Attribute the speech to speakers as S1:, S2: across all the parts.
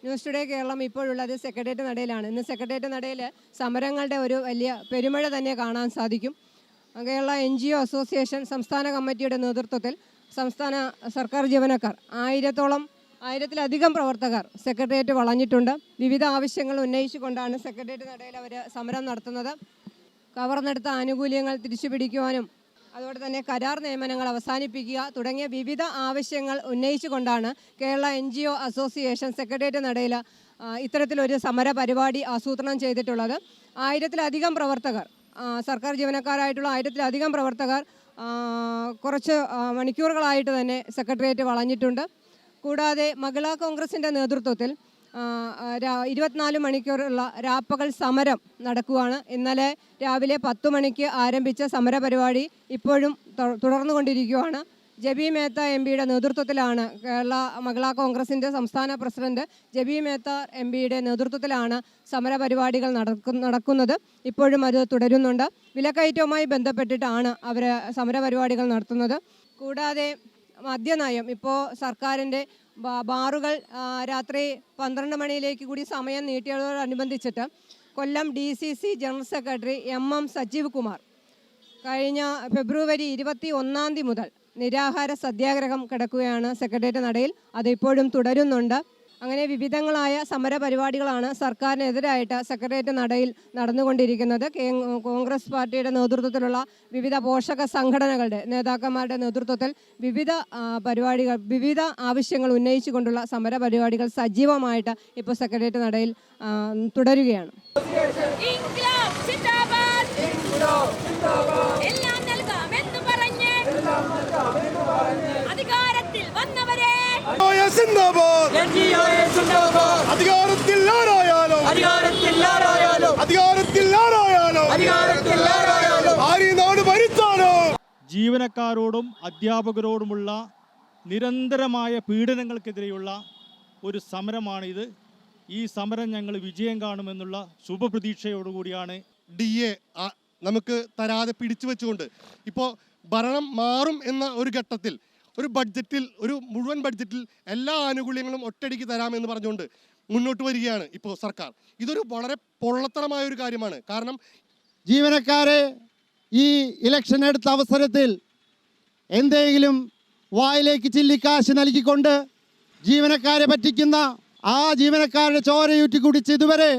S1: News today Keralam ഇപ്പോഴുള്ളത് secretariat നടയിലാണ്. ഇന്ന് secretariat നടയിൽ സമരങ്ങളുടെ ഒരു വലിയ പെരുമഴ തന്നെ കാണാൻ സാധിക്കും. കേരള NGO അസോസിയേഷൻ സംസ്ഥാന കമ്മിറ്റിയുടെ നേതൃത്വത്തിൽ സംസ്ഥാന സർക്കാർ ജീവനക്കാർ 1000-ലധികം പ്രവർത്തകർ സെക്രട്ടേറിയറ്റ് വളഞ്ഞിട്ടുണ്ട്. വിവിധ ആവശ്യങ്ങൾ ഉന്നയിച്ചുകൊണ്ടാണ് സെക്രട്ടേറിയറ്റ് നടയിൽ അവർ സമരം നടത്തുന്നത്. കവർന്നെടുത്ത ആനുകൂല്യങ്ങൾ തിരിച്ചുപിടിക്കുവാനും അതുപോലെ തന്നെ കരാർ നിയമനങ്ങൾ അവസാനിപ്പിക്കുക തുടങ്ങിയ വിവിധ ആവശ്യങ്ങൾ ഉന്നയിച്ചുകൊണ്ടാണ് കേരള NGO അസോസിയേഷൻ സെക്രട്ടേറിയറ്റ് നടയിൽ ഇത്തരത്തിലൊരു സമര പരിപാടി ആസൂത്രണം ചെയ്തിട്ടുള്ളത്. 1000-ലധികം പ്രവർത്തകർ, സർക്കാർ ജീവനക്കാരായിട്ടുള്ള 1000-ലധികം പ്രവർത്തകർ കുറച്ച് മണിക്കൂറുകളായിട്ട് തന്നെ സെക്രട്ടേറിയറ്റ് വളഞ്ഞിട്ടുണ്ട്. കൂടാതെ മഹിളാ കോൺഗ്രസിൻ്റെ നേതൃത്വത്തിൽ 24 മണിക്കൂറുള്ള രാപ്പകൽ സമരം നടക്കുകയാണ്. ഇന്നലെ രാവിലെ 10 മണിക്ക് ആരംഭിച്ച സമരപരിപാടി ഇപ്പോഴും തുടർന്നുകൊണ്ടിരിക്കുകയാണ്. ജബി മേത്ത MPയുടെ നേതൃത്വത്തിലാണ്, കേരള മഹിളാ കോൺഗ്രസിൻ്റെ സംസ്ഥാന പ്രസിഡന്റ് ജബി മേത്ത MPയുടെ നേതൃത്വത്തിലാണ് സമരപരിപാടികൾ നടക്കുന്നത്. ഇപ്പോഴും അത് തുടരുന്നുണ്ട്. വിലക്കയറ്റവുമായി ബന്ധപ്പെട്ടിട്ടാണ് അവർ സമരപരിപാടികൾ നടത്തുന്നത്. കൂടാതെ മദ്യനയം, ഇപ്പോൾ സർക്കാരിൻ്റെ ബാറുകൾ രാത്രി 12 മണിയിലേക്ക് കൂടി സമയം നീട്ടിയതോടനുബന്ധിച്ചിട്ട് കൊല്ലം DCC general secretary MM Sajeev Kumar കഴിഞ്ഞ ഫെബ്രുവരി 21 മുതൽ നിരാഹാര സത്യാഗ്രഹം കിടക്കുകയാണ് സെക്രട്ടേറിയറ്റ് നടയിൽ. അതിപ്പോഴും തുടരുന്നുണ്ട്. അങ്ങനെ വിവിധങ്ങളായ സമര പരിപാടികളാണ് സർക്കാരിനെതിരായിട്ട് സെക്രട്ടേറിയറ്റ് നടയിൽ നടന്നുകൊണ്ടിരിക്കുന്നത്. കോൺഗ്രസ് പാർട്ടിയുടെ നേതൃത്വത്തിലുള്ള വിവിധ പോഷക സംഘടനകളുടെ നേതാക്കന്മാരുടെ നേതൃത്വത്തിൽ വിവിധ ആവശ്യങ്ങൾ ഉന്നയിച്ചുകൊണ്ടുള്ള സമര പരിപാടികൾ സജീവമായിട്ട് ഇപ്പോൾ സെക്രട്ടേറിയറ്റ് നടയിൽ തുടരുകയാണ്.
S2: ജീവനക്കാരോടും അധ്യാപകരോടുമുള്ള നിരന്തരമായ പീഡനങ്ങൾക്കെതിരെയുള്ള ഒരു സമരമാണിത്. ഈ സമരം ഞങ്ങൾ വിജയം കാണുമെന്നുള്ള ശുഭപ്രതീക്ഷയോടുകൂടിയാണ്
S3: DA നമുക്ക് തരാതെ പിടിച്ചു വെച്ചുകൊണ്ട് ഇപ്പോൾ ഭരണം മാറും എന്ന ഒരു ഘട്ടത്തിൽ ഒരു മുഴുവൻ ബഡ്ജറ്റിൽ എല്ലാ ആനുകൂല്യങ്ങളും ഒറ്റയടിക്ക് തരാമെന്ന് പറഞ്ഞുകൊണ്ട് മുന്നോട്ട് വരികയാണ് ഇപ്പോൾ സർക്കാർ. ഇതൊരു വളരെ പൊള്ളത്തരമായ ഒരു കാര്യമാണ്. കാരണം
S4: ജീവനക്കാരെ ഈ ഇലക്ഷൻ എടുത്ത അവസരത്തിൽ എന്തെങ്കിലും വായിലേക്ക് ചില്ലിക്കാശ് നൽകിക്കൊണ്ട് ജീവനക്കാരെ പറ്റിക്കുന്ന ആ ജീവനക്കാരുടെ ചോരയൂറ്റി കുടിച്ച് ഇതുവരെ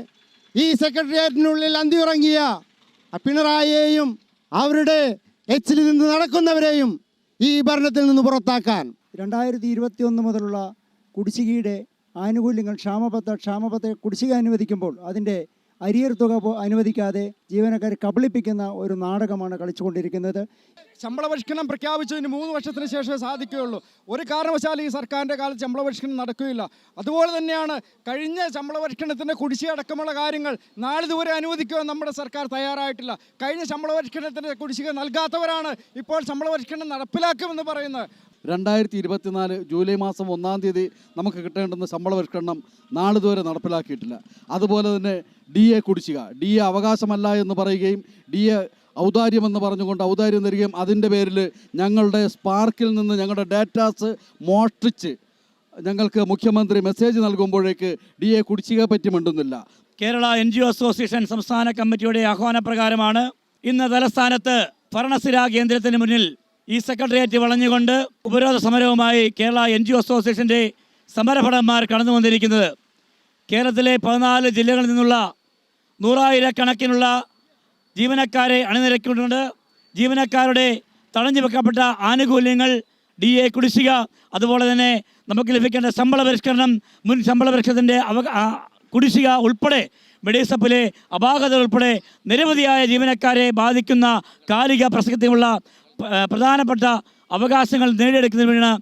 S4: ഈ സെക്രട്ടേറിയറ്റിനുള്ളിൽ അന്തിയുറങ്ങിയ പിണറായിയെയും അവരുടെ എച്ചിൽ നിന്ന് നടക്കുന്നവരെയും ഈ ഭരണത്തിൽ നിന്ന് പുറത്താക്കാൻ
S5: 2021 മുതലുള്ള കുടിശ്ശികയുടെ ആനുകൂല്യങ്ങൾ ക്ഷാമബത്ത കുടിശ്ശിക അനുവദിക്കുമ്പോൾ അതിൻ്റെ അരിയർ തുക അനുവദിക്കാതെ ജീവനക്കാരെ കബളിപ്പിക്കുന്ന ഒരു നാടകമാണ് കളിച്ചുകൊണ്ടിരിക്കുന്നത്.
S6: ശമ്പള പരിഷ്കരണം പ്രഖ്യാപിച്ചതിന് 3 വർഷത്തിന് ശേഷമേ സാധിക്കുകയുള്ളൂ. ഒരു കാരണവശാലും ഈ സർക്കാരിൻ്റെ കാലത്ത് ശമ്പള പരിഷ്കരണം നടക്കുകയില്ല. അതുപോലെ തന്നെയാണ് കഴിഞ്ഞ ശമ്പള പരിഷ്കരണത്തിൻ്റെ കുടിശ്ശിക അടക്കമുള്ള കാര്യങ്ങൾ നാളിതുവരെ അനുവദിക്കുവാൻ നമ്മുടെ സർക്കാർ തയ്യാറായിട്ടില്ല. കഴിഞ്ഞ ശമ്പള പരിഷ്കരണത്തിൻ്റെ കുടിശ്ശിക നൽകാത്തവരാണ് ഇപ്പോൾ ശമ്പള പരിഷ്കരണം നടപ്പിലാക്കുമെന്ന് പറയുന്നത്.
S7: 2024 ജൂലൈ മാസം 1-ാം തീയതി നമുക്ക് കിട്ടേണ്ടുന്ന ശമ്പള പരിഷ്കരണം നാളിതുവരെ നടപ്പിലാക്കിയിട്ടില്ല. അതുപോലെ തന്നെ DA കുടിശ്ശിക, DA അവകാശമല്ല എന്ന് പറയുകയും DA ഔദാര്യമെന്ന് പറഞ്ഞുകൊണ്ട് ഔദാര്യം തരികയും അതിൻ്റെ പേരിൽ ഞങ്ങളുടെ സ്പാർക്കിൽ നിന്ന് ഞങ്ങളുടെ ഡാറ്റാസ് മോഷ്ടിച്ച് ഞങ്ങൾക്ക് മുഖ്യമന്ത്രി മെസ്സേജ് നൽകുമ്പോഴേക്ക് DA കുടിശ്ശിക പറ്റി മിണ്ടുന്നില്ല.
S8: കേരള NGO അസോസിയേഷൻ സംസ്ഥാന കമ്മിറ്റിയുടെ ആഹ്വാനപ്രകാരമാണ് ഇന്ന് തലസ്ഥാനത്ത് ഭരണസ്ഥിരാ കേന്ദ്രത്തിന് മുന്നിൽ ഈ സെക്രട്ടേറിയറ്റ് വളഞ്ഞുകൊണ്ട് ഉപരോധ സമരവുമായി കേരള NGO അസോസിയേഷൻ്റെ സമരഭടന്മാർ കടന്നു വന്നിരിക്കുന്നത്. കേരളത്തിലെ 14 ജില്ലകളിൽ നിന്നുള്ള 100,000-കണക്കിനുള്ള ജീവനക്കാരെ അണിനിരക്കിയിട്ടുണ്ട്. ജീവനക്കാരുടെ തടഞ്ഞു വെക്കപ്പെട്ട ആനുകൂല്യങ്ങൾ, DA കുടിശ്ശിക, അതുപോലെ തന്നെ നമുക്ക് ലഭിക്കേണ്ട ശമ്പള പരിഷ്കരണം, മുൻ ശമ്പള പരിഷ്കരണത്തിൻ്റെ കുടിശ്ശിക ഉൾപ്പെടെ മെഡിസപ്പിലെ അപാകതകൾ ഉൾപ്പെടെ നിരവധിയായ ജീവനക്കാരെ ബാധിക്കുന്ന കാലിക പ്രസക്തിയുള്ള പ്രധാനപ്പെട്ട അവകാശങ്ങൾ നേടിയെടുക്കുന്നതിന്